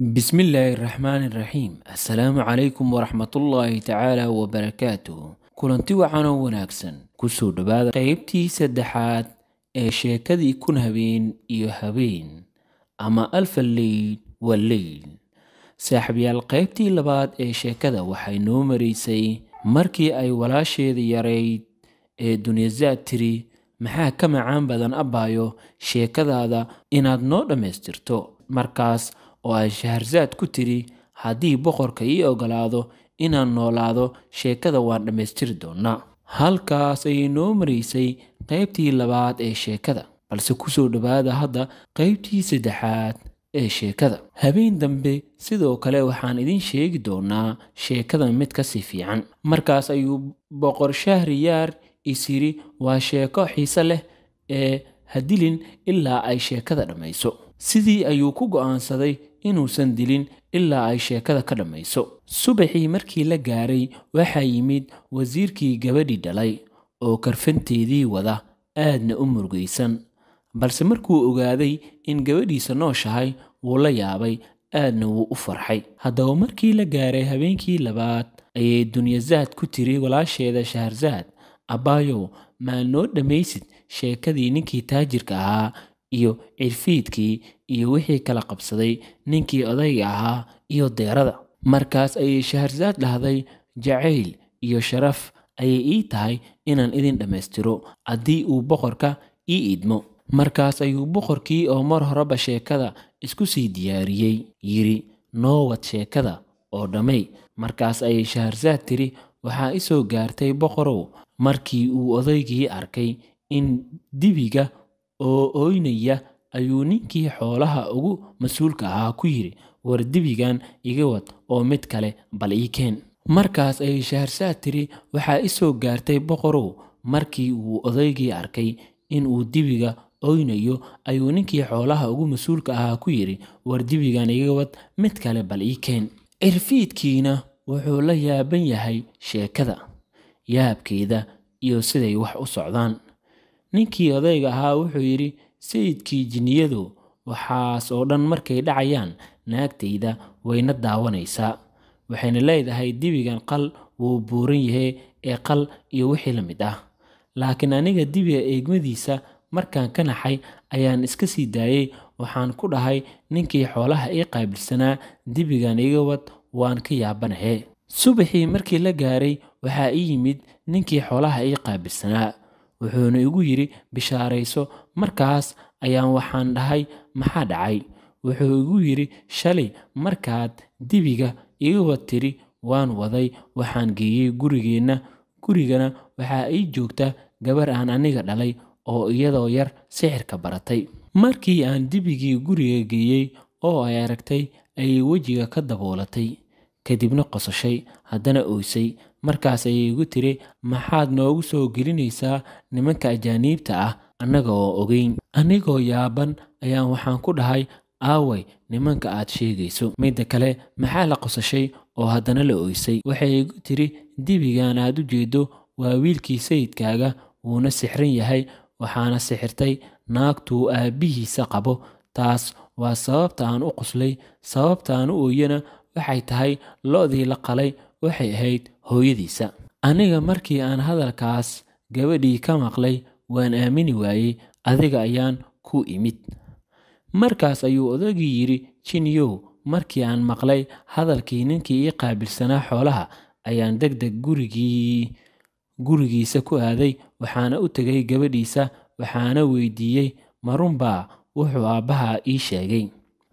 بسم الله الرحمن الرحيم. السلام عليكم ورحمة الله تعالى وبركاته. كلنتي وعانو وناكسن كسو دبادة قيبتي سدحات شيكدي كن هبين إيو هبين أما ألف الليل والليل ساحبي القيبتي لباد شيكدا وحينو مريسي مركي أي ولا شيء يريد دنيا زاتري maxaa ka macaan badan abaayo sheekadaada inaad noo dhammaystirto markaas oo ay Shahrazad ku tiri haddii boqorka ii ogolaado inaan noolaado sheekada waan dhammaystiri doonaa. Halkaas ayay noo mareysay qaybtii labaad ee sheekada, balse ku soo dhawaada hadda qaybtii saddexaad ee sheekada. Habeen dambe sidoo kale waxaan idin sheegi doonaa sheekada mid ka sii fiican. Markaas ayuu boqor Shahriyaar isiri waa sheeko xiiso leh ee hadilin ilaa ay sheekada dhamayso. Sidii ayuu ku go'aansaday inuusan dilin ilaa ay sheekada ka dhamayso. Subaxii markii la gaaray waxaa yimid wasiirkii gabadhii dhalay oo karfanteedii wada aadna u murugaysan, balse markuu ogaaday in gabadhiisa nooshahay wuu la yaabay aadna wuu u farxay. Haddaba markii la gaaray habeenkii labaad ayay Dunyazaad ku tiri walaasheeda Shahrazad, abaayow maa noo dhammaysid sheekadii ninkii taajirka ahaa iyo cirfiidkii iyo wixii kala qabsaday ninkii odayga ahaa iyo deerada. Markaas ayay Shahrazad dhahday, jacayl iyo sharaf ayay ii tahay inaan idin dhammaystiro haddii uu boqorka ii idmo. Markaas ayuu boqorkii oo mar horeba sheekada isku sii diyaariyey yiri, noo wad sheekada oo dhammay. Markaas ayay Shahrazad tiri, waxaa i soo gaartay boqorow markii uu odaygii arkay in dibiga oo ooynaya ayuu ninkii xoolaha ugu mas'uulka ahaa ku yiri, war dibigan iga wad oo mid kale bal ii keen. Markaas ayay Shahrazad tiri, waxaa i soo gaartay boqorow markii uu odaygii arkay in uu dibiga ooynayo ayuu ninkii xoolaha ugu mas'uulka ahaa ku yiri, war dibigan iga wad mid kale bal ii keen. Cirfiidkiina wuxuu la yaaban yahay sheekada, yaabkeeda iyo siday wax u socdaan. Ninkii odayga ahaa wuxuu yiri, sayidkii jinniyadu waxaas oo dhan markay dhacayaan naagtayda wayna daawanaysaa, waxayna leedahay dibigan qal wuu buuran yahay ee qal iyo wixii la mid ah. Laakiin aniga dibiga eegmadiisa markaan ka naxay ayaan iska sii daayay, waxaan ku dhahay ninkii xoolaha ii qaabilsanaa, dibigan iga wad waan ka yaabanahay. Subaxii markii la gaaray waxaa ii yimid ninkii xoolaha ii qaabilsanaa, wuxuuna igu yiri bishaarayso. Markaas ayaan waxaan dhahay maxaa dhacay? Wuxuu igu yiri, shalay markaad dibiga iga wad tiri waan waday, waxaan geeyey gurigana waxaa ii joogta gabar aan aniga dhalay oo iyadoo yar sixirka baratay. Markii aan dibigii guriga geeyey oo ay aragtay ayay wejiga ka daboolatay, kadibna qosashay haddana ooysay. Markaas ayay igu tiri, maxaad noogu soo gelinaysaa nimanka ajaaniibta ah annaga oo ogeyn? Anigoo yaaban ayaan waxaan ku dhahay, aaway nimanka aad sheegayso? Midda kale maxaa la qosashay oo haddana la ooysay? Waxay igu tiri, dibigan aad u jeedo waa wiilkii sayidkaaga, wuuna sixran yahay, waxaana sixirtay naagtuu aabbihiisa qabo. Taas waa sababta aan u qoslay, sababta aan u ooyana waxay tahay lo'dii la qalay waxay ahayd hooyadiisa. Aniga markii aan hadalkaas gabadhii ka maqlay waan aamini waayey, adiga ayaan ku imid. Markaas ayuu odaygii yiri, jinniyow markii aan maqlay hadalkii ninkii ii qaabilsanaa xoolaha ayaan degdeg gurigiisa ku aaday, waxaana u tegay gabadhiisa, waxaana weydiiyey ma runbaa wuxuu aabbaha ii sheegay?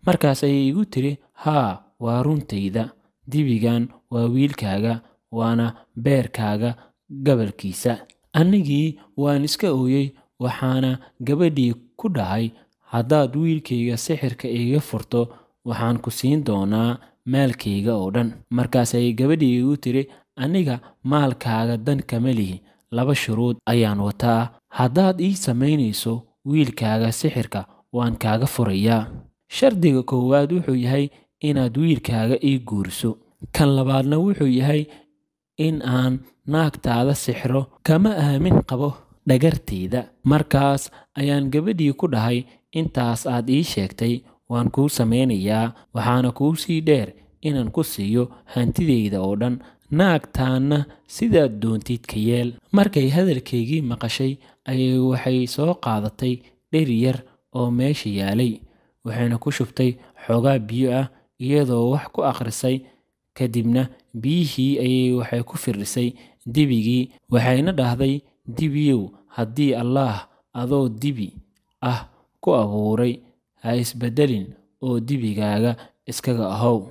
Markaas ayay igu tiri, haa waa runtayda, dibigan waa wiilkaaga, waana beerkaaga gabalkiisa. Anigii waan iska ooyey, waxaana gabadhii ku dhahay, haddaad wiilkayga sixirka iga furto waxaan ku siin doonaa maalkayga oo dhan. Markaas ayay gabadhii igu tiri, aniga maalkaaga dan kama lihi, 2 shuruud ayaan wataa. Haddaad ii samaynayso wiilkaaga sixirka waan kaaga furayaa. Shardiga koowaad wuxuu yahay inaad wiilkaaga ii guuriso. Kan labaadna wuxuu yahay in aan naagtaada sixiro, kama aamin qabo dhagartayda. Markaas ayaan gabadhii ku dhahay, intaas aad ii sheegtay waan kuu samaynayaa, waxaana kuu sii dheer inaan ku siiyo hantidayda oo dhan. Naagtaanna sidaad doontid ka yeel. Markay hadalkaygii maqashay ayay waxay soo qaadatay dheri yar oo meesha yaalay, waxayna ku shubtay xoogaa biyo ah iyadoo wax ku akhrisay. Kadibna biyihii ayay waxay ku firdhisay dibigii, waxayna dhahday, dibiyow, haddii allaah adoo dibi ah ku abuuray, ha isbeddelin oo dibigaaga iskaga ahow.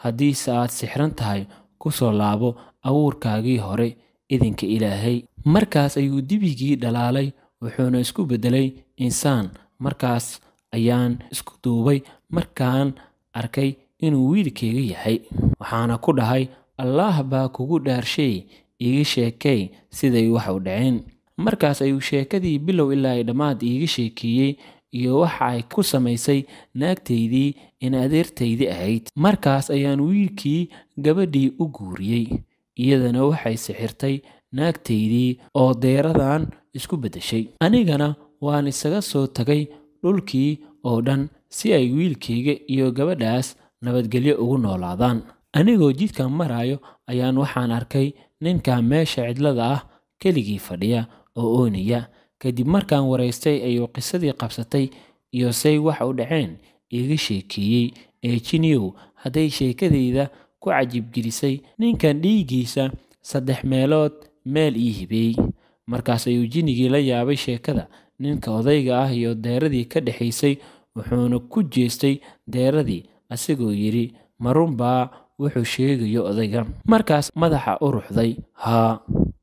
Haddiise aad sixran tahay, ku soo laabo abuurkaagii hore idinka Ilaahay. Markaas ayuu dibigii dhalaalay, wuxuuna isku beddelay insaan. Markaas ayaan isku duubay markaan arkay inuu wiilkayga yahay. Waxaana ku dhahay, allaah baa kugu dhaarshay, iiga sheekay siday wax u dhaceen. Markaas ayuu sheekadii bilow ilaa dhammaad iiga sheekeeyey iyo waxa ay ku samaysay naagtaydii in adeertaydii ahayd. Markaas ayaan wiilkii gabadhii u guuriyey, iyadana waxay sixirtay naagtaydii oo deeradan isku beddeshay. Anigana waan isaga soo tagay dhulkii oo dhan si ay wiilkayga iyo gabadhaas nabadgelyo ugu noolaadaan. Anigoo jidkan marayo ayaan waxaan arkay ninka meesha cidlada ah keligii fadhiya oo oonaya. Kadib markaan waraystay ayuu qisadii qabsatay iyo say wax u dhaceen iiga sheekeeyey. Jiniyow, hadday sheekadayda ku cajibgelisay, ninkan dhiiggiisa 3 meelood meel ii hibeey. Markaas ayuu jinigii la yaabay sheekada ninka odayga ah iyo deeradii ka dhexaysay, wuxuuna ku jeestay deeradii asigoo yidhi, ma runbaa wuxuu sheegayo odayga? Markaas madaxa u ruxday, haa.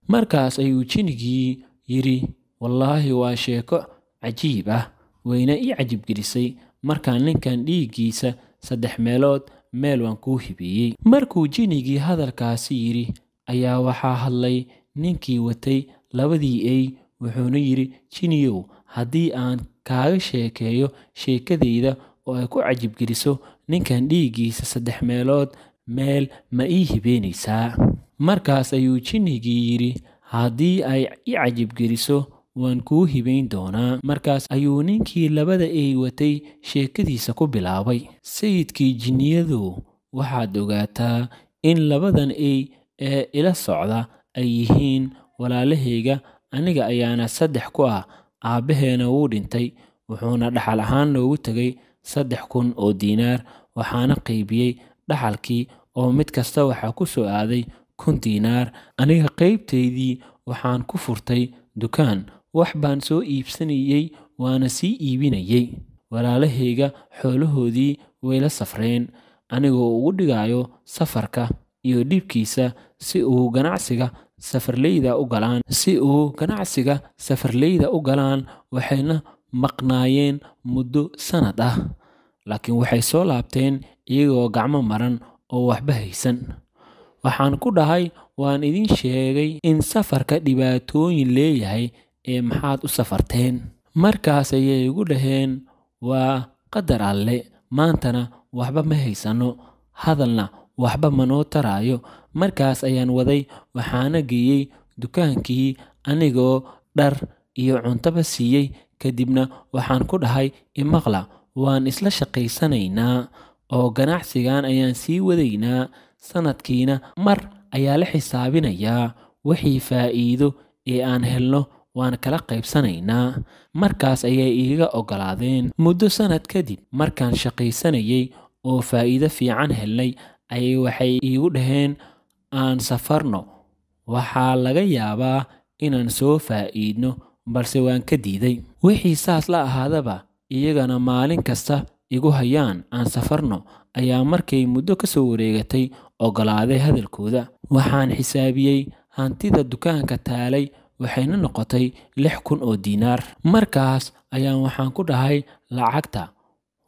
Markaas ayuu jinigii yidhi, wallaahi waa sheeko cajiib ah, wayna ii cajibgelisay. Markaan ninkan dhiiggiisa 3 meelood meel waan kuu hibeeyey. Markuu jinigii hadalkaasi yidhi ayaa waxaa hadlay ninkii watay 2 ey, wuxuuna yidhi, jiniyow, haddii aan kaaga sheekeeyo sheekadayda oo ay ku cajibgeliso ninkan dhiiggiisa 3 meelood meel ma ii hibeynaysaa? Markaas ayuu jinigii yidhi, haddii ay ii cajibgeliso waan kuu hibeyn doonaa. Markaas ayuu ninkii 2 ey watay sheekadiisa ku bilaabay, sayidkii jinniyadow, waxaad ogaataa in 2dan ey ee ila socda ay yihiin walaalahayga, aniga ayaana 3 ku ah. Aabbaheena wuu dhintay, wuxuuna dhaxal ahaan noogu tegay 3,000 oo diinaar. Waxaana qaybiyey dhaxalkii oo mid kasta waxaa ku soo aaday 1,000 diinaar. Aniga qaybtaydii waxaan ku furtay dukaan, wax baan soo iibsanayey waana sii iibinayey. Walaalahayga xoolahoodii way la safreen, anigoo ugu dhigayo safarka iyo dhibkiisa si uu ganacsiga safarleyda u galaan. Waxayna maqnaayeen muddo sanad ah, laakiin waxay soo laabteen iyagoo gacmo maran oo waxba haysan. Waxaan ku dhahay, waan idin sheegay in safarka dhibaatooyin leeyahay, ee maxaad u safarteen? Markaas ayay igu dhaheen, waa qadar Alle, maantana waxba ma haysano, hadalna waxba ma noo taraayo. Markaas ayaan waday, waxaana geeyey dukaankii anigoo dhar iyo cuntaba siiyey. Kadibna waxaan ku dhahay, imaqla, waan isla shaqaysanaynaa oo ganacsigan ayaan sii wadaynaa. Sanadkiina mar ayaa la xisaabinayaa, wixii faa'iido ee aan helno waan kala qaybsanaynaa. Markaas ayay iiga oggolaadeen. Muddo sanad kadib, markaan shaqaysanayay oo faa'iido fiican helnay, ayay waxay iigu dhaheen, aan safarno, waxaa laga yaabaa inaan soo faa'iidno, balse waan ka diiday. Wixii saas la ahaadaba, iyagana maalin kasta igu hayaan aan safarno, ayaa markay muddo ka soo wareegatay oggolaaday hadalkooda. Waxaan xisaabiyey hantida dukaanka taalay, waxayna noqotay 6,000 oo diinaar. Markaas ayaan waxaan ku dhahay, lacagta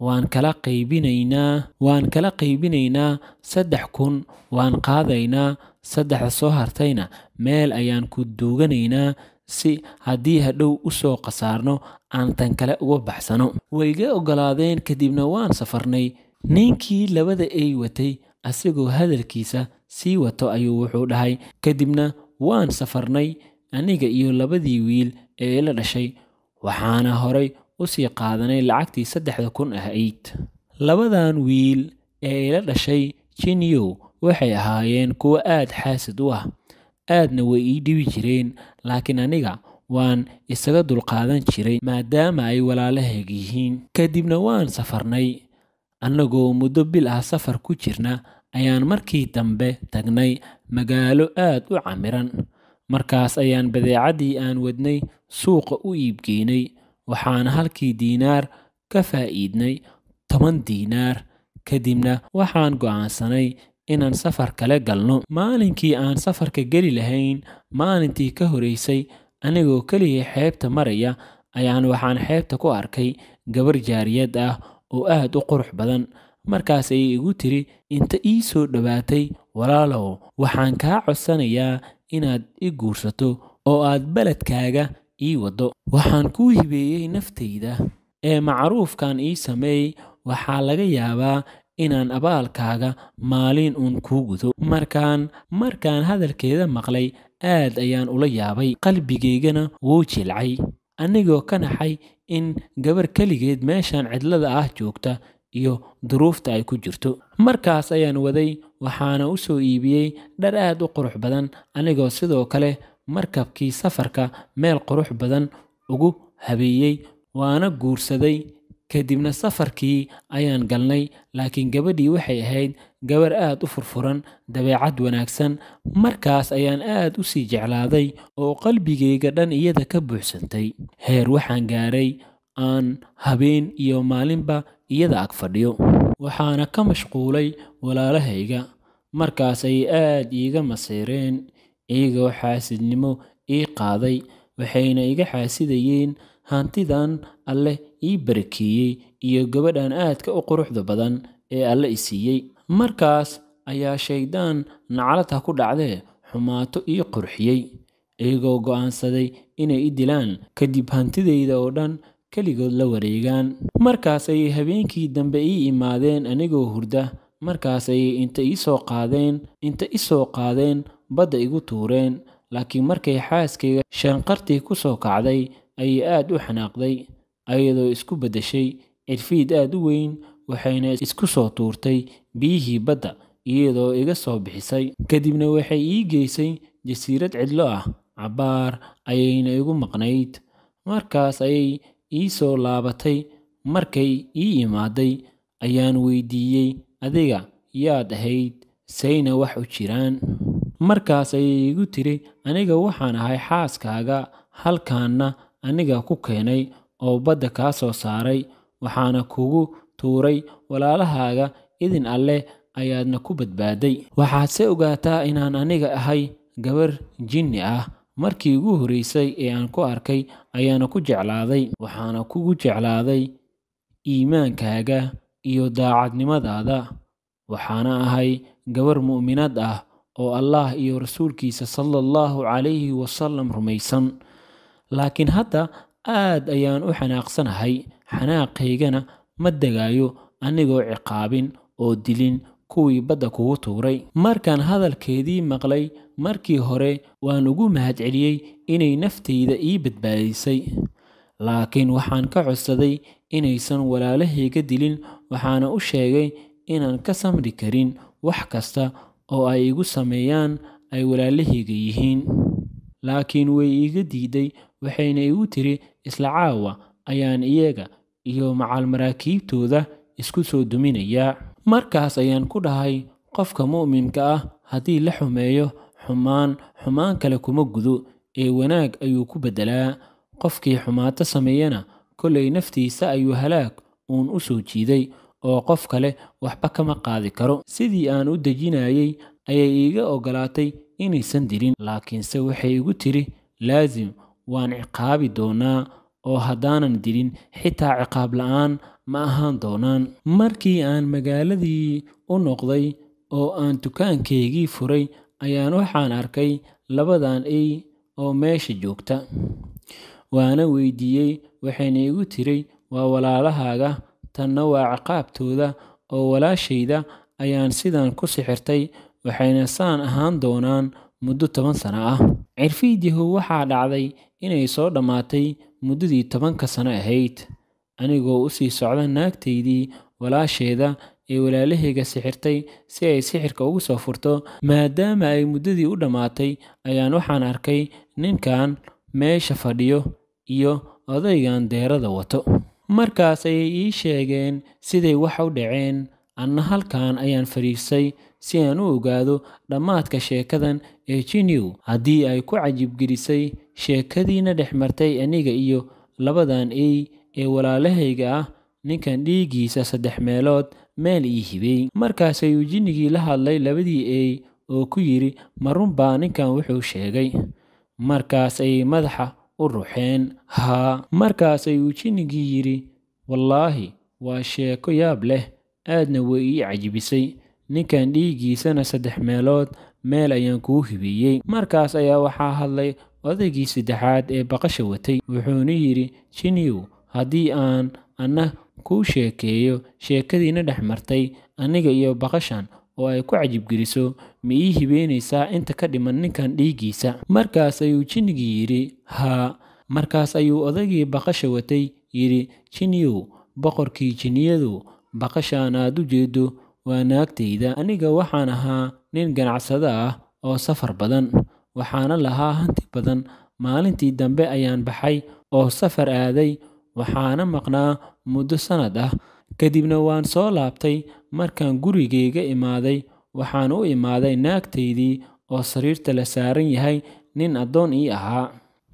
waan kala qaybinaynaa 3,000 waan qaadaynaa, 3 soo hartayna meel ayaan ku duuganaynaa si haddii hadhow u soo khasaarno aan tan kale uga baxsano. Wayga oggolaadeen. Kadibna waan safarnay. Ninkii 2 ey watay asigoo hadalkiisa sii wato ayuu wuxuu dhahay, kadibna waan safarnay aniga iyo 2dii wiil ee la dhashay, waxaana horay u sii qaadanay lacagtii 3,000 ahayd. labadan wiil ee ila dhashay Jinniyow waxay ahaayeen kuwo aad xaasid u ah, aadna way ii dhibi jireen, laakiin aniga waan isaga dulqaadan jiray maadaama ay walaalahayg yihiin. Kadibna waan safarnay, annagoo muddo bil ah safar ku jirna ayaan markii dambe tagnay magaalo aad u camiran. Markaas ayaan badeecadii aan wadnay suuqa u iibgeynay, waxaana halkii diinaar ka faa'iidnay 10 diinaar. Kadibna waxaan go'aansanay inaan safar kale galno. Maalinkii aan safarka geli lahayn, maalintii ka horeysay, anigoo kaliya xeebta maraya waxaan xeebta ku arkay gabar jaariyad ah oo aad u qurux badan. Markaas ayay igu tiri inta ii soo dhawaatay, walaalow, waxaan kaa codsanayaa inaad i guursato oo aad beledkaaga ii wado. Waxaan kuu hibeeyey naftayda, ee macruufkan ii sameey, waxaa laga yaabaa inaan abaalkaaga maalin uun kuu gudo. Markaan hadalkeeda maqlay, aad ayaan ula yaabay, qalbigaygana wuu jilcay, anigoo ka naxay in gabar kaligeed meeshan cidlada ah joogta iyo duruufta ay ku jirto. Markaas ayaan waday, waxaana u soo iibiyey dhar aad u qurux badan, anigoo sidoo kale markabkii safarka meel qurux badan ugu habeeyey, waana guursaday. Kadibna safarkii ayaan galnay, laakiin gabadhii waxay ahayd gabar aad u furfuran, dabeecad wanaagsan. Markaas ayaan aad u sii jeclaaday oo qalbigayga dhan iyada ka buuxsantay. Heer waxaan gaaray aan habeen iyo maalinba iyada ag fadhiyo, waxaana ka mashquulay walaalahayga. Markaas ayay aad iiga maseereen, iyagoo xaasidnimo ii qaaday, waxayna iga xaasidayeen hantidan Alle ii barakeeyey iyo gabadhan aadka u quruxda badan ee Alle i siiyey. Markaas ayaa shaydaan naclad ku dhacdee xumaato ii qurxiyey, iyagoo go'aansaday inay i dilaan, kadib hantidayda oo dhan kaligood la wareegaan. Markaas ayay habeenkii dambe ii imaadeen anigoo hurda. Markaas ayay inta i soo qaadeen badda igu tuureen. Laakiin markay xaaskayga shanqartii ku soo kacday, ayay aad u xanaaqday, ayadoo isku beddeshay cirfiid aad u weyn, waxayna isku soo tuurtay biyihii badda iyadoo iga soo bixisay. Kadibna waxay ii geysay jasiirad cidlo ah, cabbaar ayayna igu maqnayd. Markaas ayay ii soo laabatay. Markay ii imaaday, ayaan weydiiyey, adiga yaad ahayd, sayna wax u jiraan? Markaas ayay igu tiri, aniga waxaan ahay xaaskaaga, halkaanna aniga ku keenay oo badda kaa soo saaray, waxaana kugu tuuray walaalahaaga, idin Alle ayaadna ku badbaaday. Waxaadse ogaataa inaan aniga ahay gabar jinni ah. Markii ugu horeysay ee aan ku arkay ayaana ku jeclaaday, waxaana kugu jeclaaday iimaankaaga iyo daacadnimadaada. Waxaana ahay gabar mu'minad ah oo Allah iyo rasuulkiisa sallallahu calayhi wasallam rumaysan. Laakiin hadda aad ayaan u xanaaqsanahay, xanaaqaygana ma degaayo anigoo ciqaabin oo dilin kuwii badda kugu tuuray. Markaan hadalkeedii maqlay, markii hore waan ugu mahadceliyey inay naftayda ii badbaadisay, laakiin waxaan ka codsaday inaysan walaalahayga dilin. Waxaana u sheegay inaan ka samri karin wax kasta oo ay igu sameeyaan ay walaalahayga yihiin. Laakiin way iga diiday, waxayna igu tiri isla caawa ayaan iyaga iyo macal maraakiibtooda isku soo duminayaa. Markaas ayaan ku dhahay, qofka mu'minka ah haddii la xumeeyo, xumaan kale kuma gudo, ee wanaag ayuu ku beddelaa. Qofkii xumaato sameeyana kollay naftiisa ayuu halaag uun u soo jiiday, oo qof kale waxba kama qaadi karo. Sidii aan u dejinayay ayay iiga ogolaatay inaysan dilin, laakiinse waxay igu tiri, laazim waan ciqaabi doonaa, oo haddaanan dilin xitaa ciqaab la'aan ma ahaan doonaan. Markii aan magaaladii u noqday oo aan dukaankaygii furay, ayaan waxaan arkay labadan ey oo meesha joogta. Waana weydiiyey, waxayna igu tiri, waa walaalahaaga, tanna waa ciqaabtooda, oo walaashayda ayaan sidan ku sixirtay, waxayna saan ahaan doonaan muddo 10 sano ah. Cirfiidyahow waxaa dhacday inay soo dhammaatay muddadii 10 sano ahayd. Anigoo u sii socda naagtaydii, walaasheeda ee walaalahayga sixirtay si ay sixirka ugu soo furto. Maadaama ay muddadii u dhammaatay ayaan waxaan arkay ninkan meesha fadhiyo iyo odaygan deerada wato. Markaas ayay ii sheegeen siday wax u dhaceen. Anna halkan ayaan fadhiistay si aan u ogaado dhammaadka sheekadan ee Jinnigu haddii ay ku cajib-gelisay sheekadiina dhex martay aniga iyo labadan ee walaalahayga ah. Ninkan dhiiggiisa 3 meelood meel ii hibay. Markaas ayuu Jinnigii la hadlay labadii oo ku yidhi ma run baa ninkan wuxuu sheegay? Markaas ayay madaxa u ruxeen. Haa. Markaas ayuu Jinnigii yidhi wallaahi waa sheeko yaab leh, aadna way ii cajibisay. Ninkan dhiiggiisana 3 meelood meel ayaan kuu hibiyey. Markaas ayaa waxaa hadlay odaygii 3aad ee baqasha watay, wuxuuna yidhi Jinnigu haddii aan anna kuu sheekeeyo sheekadiina dhex martay aniga iyo baqashan oo ay ku cajib-geliso, ma ii hibeynaysaa inta ka dhiman ninkan dhiiggiisa? Markaas ayuu Jinnigii yidhi haa. Markaas ayuu odaygii baqasha watay yidhi Jinnigu, boqorkii jinniyadu, baqashan aad u jeedo waa naagtayda. Aniga waxaan ahaa nin ganacsade ah oo safar badan, waxaana lahaa hanti badan. Maalintii dambe ayaan baxay oo safar aaday, waxaana maqnaa muddo sanad ah. Kadibna waan soo laabtay. Markaan gurigayga imaaday waxaan u imaaday naagtaydii oo sariirta la saaran yahay nin addoon ii ahaa.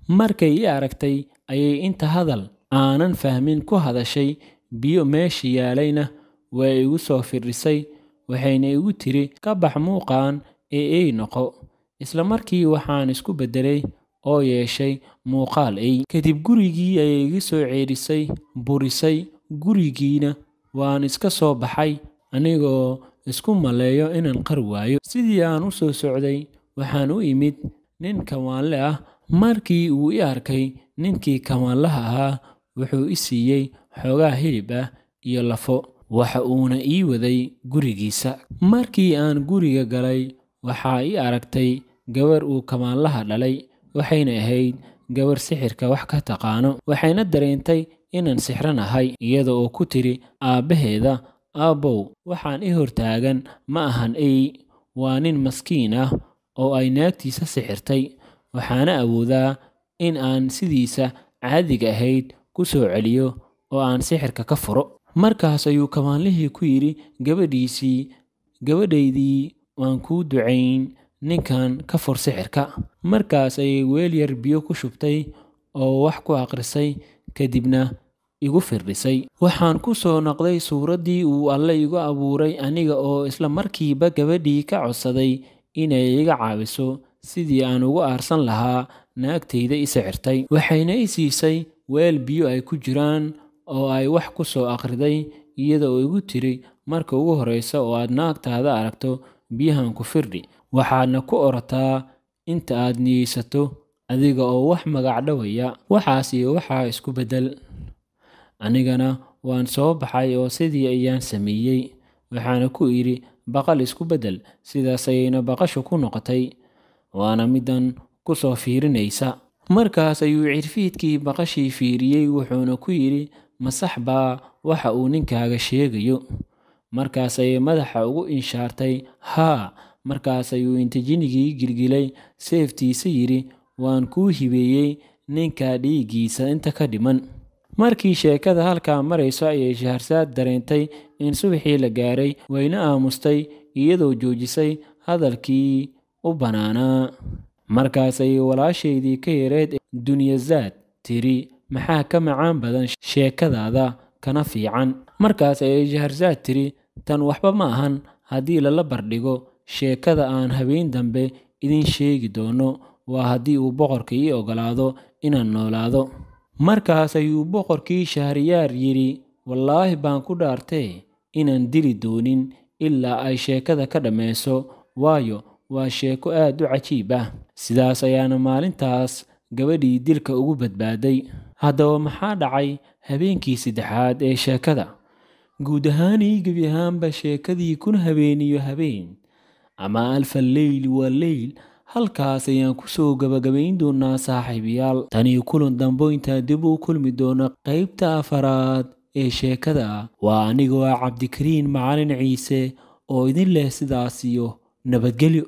Markay ii aragtay ayay inta hadal aanan fahmin ku hadashay, biyo meesha yaalayna way igu soo firdhisay. Waxayna igu tiri ka bax muuqan ee noqo. Isla markii waxaan isku beddelay oo yeeshay muuqaal ay. Kadib gurigii ayay iga soo ceerisay, burisay. Gurigiina waan iska soo baxay anigoo isku maleeyo inaan qar waayo. Sidii aan u soo socday waxaan u imid nin kawaanle ah. Markii uu i arkay ninkii kawaanlaha ahaa, wuxuu i siiyey xoogaa hilib ah iyo lafo, waxa uuna ii waday gurigiisa. Markii aan guriga galay waxaa ii aragtay gabar uu kawaanlaha dhalay. Waxayna ahayd gabar sixirka wax ka taqaano. Waxayna dareentay inaan sixranahay, iyada oo ku tiri aabbaheeda, aabbow waxaan i hortaagan ma ahan waa nin maskiin ah oo ay naagtiisa sixirtay. Waxaana awoodaa in aan sidiisa caadiga ahayd ku soo celiyo oo aan sixirka ka furo. Markaas ayuu kawaanlihii ku yidhi gabadhaydii waan kuu ducayn, ninkan ka fur sixirka. Markaas ayay weel yar biyo ku shubtay oo wax ku akhrisay, kadibna igu firdhisay. Waxaan ku soo noqday suuraddii uu Alle igu abuuray, aniga oo isla markiiba gabadhii ka codsaday inay iga caawiso sidii aan ugu aarsan lahaa naagtayda i sixirtay. Waxayna i siisay weel biyo ay ku jiraan oo ay wax ku soo akhriday, iyada oo igu tiri marka ugu horreysa oo aad naagtaada aragto biyahan ku firdhi, waxaadna ku orataa inta aad niyeysato adiga oo wax magac dhawaya, waxaas iyo waxaa isku beddel. Anigana waan soo baxay oo sidii ayaan sameeyey. Waxaana ku idhi baqal isku beddel. Sidaas ayayna baqashu ku noqotay, waana middan ku soo fiirinaysa. Markaas ayuu cirfiidkii baqashii fiiriyey, wuxuuna ku yidhi ma sax baa waxa uu ninkaaga sheegayo? Markaas ayay madaxa ugu inshaartay haa. Markaas ayuu inta Jinnigii gilgilay seeftiisa yidhi waan kuu hibeeyey ninka dhiiggiisa inta ka dhiman. Markii sheekada halkaa marayso ayay Shahrazad dareentay in subaxii la gaaray, wayna aamustay iyadoo joojisay hadalkii u banaanaa. Markaas ayay walaashaydii ka yareed Dunyazaad tiri maxaa ka macaan badan sheekadaada kana fiican? Markaas ayay Shahrazad tiri tan waxba ma ahan haddii lala bardhigo sheekada aan habeen dambe idin sheegi doono, waa haddii uu boqorka ii ogolaado inaan noolaado. Markaas ayuu boqorkii Shahriyaar yidhi wallaahi baan ku dhaartay inaan dili doonin ilaa ay sheekada ka dhammayso, waayo waa sheeko aad u cajiib ah. Sidaas ayaana maalintaas gabadhii dilka ugu badbaaday. Haddaba maxaa dhacay habeenkii 3aad ee sheekada? Guud ahaan gebi ahaanba sheekadii 1000 habeen iyo habeen ama 1000 leyl wa leyl halkaas ayaan ku soo gabagabayn doonaa saaxiibayaal. Tani kulan dambe inta dib u kulmi doona qaybta 4 ee sheekada. Waa anigoo ah Cabdikariin Macalin Ciise oo idin leh sidaas iyo nabadgelyo.